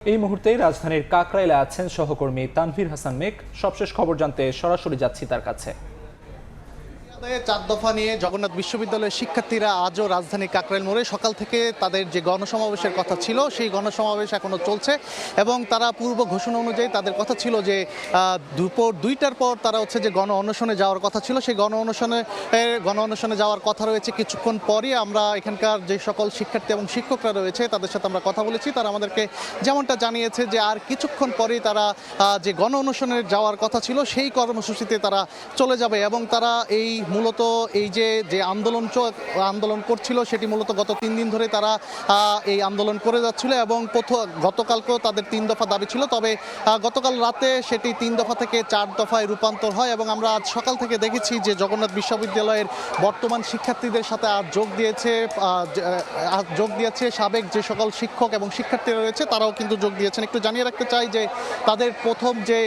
এই মুহূর্তে রাজধানীর কাকরাইলে আছেন সহকর্মী তানভীর হাসান মেঘ। সবশেষ খবর জানতে সরাসরি যাচ্ছি তার কাছে। 4 দফা নিয়ে জগন্নাথ বিশ্ববিদ্যালয়ের শিক্ষার্থীরা আজও রাজধানী কাকরাইল মোড়ে সকাল থেকে তাদের যে গণসমাবেশের কথা ছিল সেই গণসমাবেশ এখনো চলছে এবং তারা পূর্ব ঘোষণা অনুযায়ী তাদের কথা ছিল যে দুপুর 2টার পর তারা যে গণ অনশনে যাওয়ার কথা ছিল সেই গণ অনশনে যাওয়ার কথা রয়েছে। কিছুক্ষণ পরই আমরা এখানকার যে সকল শিক্ষার্থী এবং শিক্ষকরা রয়েছে তাদের সাথে আমরা কথা বলেছি। তারা আমাদেরকে যেমনটা জানিয়েছে যে আর কিছুক্ষণ পরেই তারা যে গণ অনশনে যাওয়ার কথা ছিল সেই কর্মসূচিতে তারা চলে যাবে এবং তারা মূলত এই যে আন্দোলন করছিল সেটি মূলত গত 3 দিন ধরে তারা এই আন্দোলন করে যাচ্ছিল এবং গতকালকেও তাদের 3 দফা দাবি ছিল, তবে গতকাল রাতে সেটি 3 দফা থেকে 4 দফায় রূপান্তর হয় এবং আমরা আজ সকাল থেকে দেখেছি যে জগন্নাথ বিশ্ববিদ্যালয়ের বর্তমান শিক্ষার্থীদের সাথে আজ যোগ দিয়েছে সাবেক যে সকল শিক্ষক এবং শিক্ষার্থীরা রয়েছে তারাও কিন্তু যোগ দিয়েছেন। একটু জানিয়ে রাখতে চাই যে তাদের প্রথম যে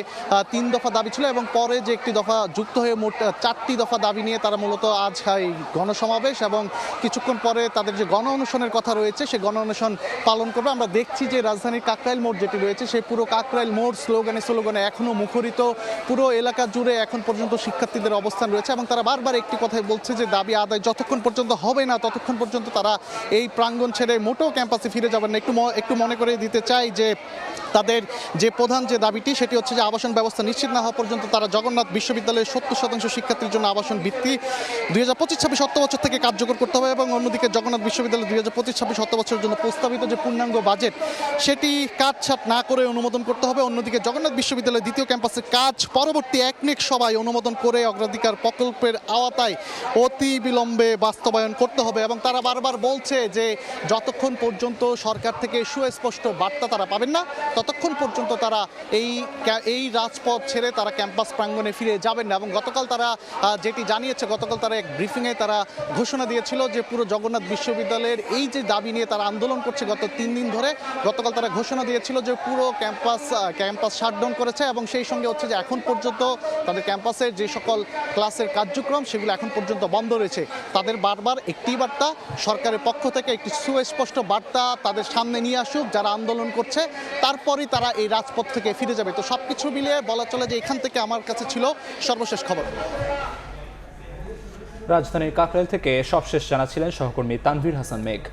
3 দফা দাবি ছিল এবং পরে যে একটি দফা যুক্ত হয়ে মোট 4টি দফা দাবি নিয়ে তারা মূলত আজ এই গণসমাবেশ এবং কিছুক্ষণ পরে তাদের যে গণ অনশনের কথা রয়েছে সেই গণ অনশন পালন করবে। আমরা দেখছি যে রাজধানীর কাকরাইল মোড় যেটি রয়েছে সেই পুরো কাকরাইল মোড় স্লোগানে এখনও মুখরিত। পুরো এলাকা জুড়ে এখন পর্যন্ত শিক্ষার্থীদের অবস্থান রয়েছে এবং তারা বারবার একটি কথাই বলছে যে দাবি আদায় যতক্ষণ পর্যন্ত হবে না ততক্ষণ পর্যন্ত তারা এই প্রাঙ্গণ ছেড়ে মোটেও ক্যাম্পাসে ফিরে যাবেন না। একটু মনে করে দিতে চাই যে তাদের যে প্রধান যে দাবিটি সেটি হচ্ছে যে আবাসন ব্যবস্থা নিশ্চিত না হওয়া পর্যন্ত তারা জগন্নাথ বিশ্ববিদ্যালয়ের 70% শিক্ষার্থীর জন্য আবাসন ভিত্তি 2025-26 অর্থবছর থেকে কার্যকর করতে হবে এবং অন্যদিকে জগন্নাথ বিশ্ববিদ্যালয় 2025-26 অর্থবছরের জন্য প্রস্তাবিত যে পূর্ণাঙ্গ বাজেট সেটি কাটছাট না করে অনুমোদন করতে হবে। অন্যদিকে জগন্নাথ বিশ্ববিদ্যালয়ের দ্বিতীয় ক্যাম্পাসের কাজ পরবর্তী একনেক সভায় অনুমোদন করে অগ্রাধিকার প্রকল্পের আওতায় অতি বিলম্বে বাস্তবায়ন করতে হবে এবং তারা বারবার বলছে যে যতক্ষণ পর্যন্ত সরকার থেকে সুস্পষ্ট বার্তা তারা পাবেন না ততক্ষণ পর্যন্ত তারা এই রাজপথ ছেড়ে তারা ক্যাম্পাস প্রাঙ্গণে ফিরে যাবেন না। এবং গতকাল তারা যেটি জানিয়েছে, গতকাল তারা এক ব্রিফিংয়ে তারা ঘোষণা দিয়েছিল যে পুরো জগন্নাথ বিশ্ববিদ্যালয়ের এই যে দাবি নিয়ে তারা আন্দোলন করছে গত 3 দিন ধরে, গতকাল তারা ঘোষণা দিয়েছিল যে পুরো ক্যাম্পাস শাটডাউন করেছে এবং সেই সঙ্গে যে এখন পর্যন্ত তাদের ক্যাম্পাসের যে সকল ক্লাসের কার্যক্রম সেগুলো এখন পর্যন্ত বন্ধ রয়েছে। তাদের বারবার একটি বার্তা, সরকারের পক্ষ থেকে একটি সুস্পষ্ট বার্তা তাদের সামনে নিয়ে আসুক যারা আন্দোলন করছে, তারপরই তারা এই রাজপথ থেকে ফিরে যাবে। তো সবকিছু মিলিয়ে বলা চলে যে এখান থেকে আমার কাছে ছিল সর্বশেষ খবর। রাজধানীর কাকরাইল থেকে সবশেষ জানাচ্ছিলেন সহকর্মী তানভীর হাসান মেঘ।